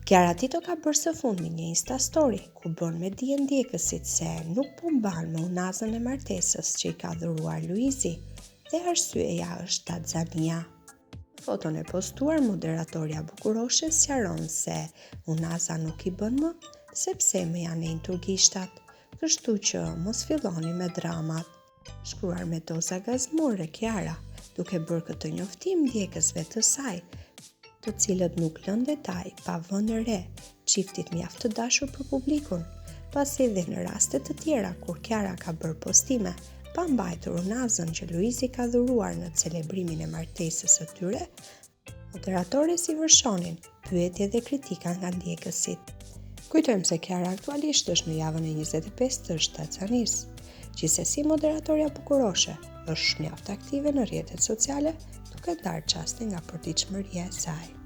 Kiara Tito ka bërë së fundmi një Insta Story ku bën me dije ndjekësit se nuk po mban me unazën e martesës që i ka dhuruar Luizi dhe arsyeja është Tanzania. Në foton e postuar, moderatorja bukuroshe sqaron se unaza nuk i bën më sepse më janë entur gishtat, kështu që mos filloni me dramat. Shkruar me doza gazmore Kiara, duke bërë këtë njoftim ndjekësve të saj, të cilët nuk lën detaj pa vënë re çiftit mjaft të dashur për publikun, pasi dhe në raste të tjera kur Kiara ka bërë postime pa mbajtur unazën që Luizi ka dhuruar në celebrimin e martesës së tyre, moderatorës i vërshonin pyetje dhe kritika nga ndjekësit. Kujtojmë se Kiara aktualisht është në javën e 25 të shtatzanisë. Gjithsesi, moderatorja bukuroshe është mjaft aktive në rrjetet sociale, duke ndarë çaste nga përditshmëria e saj.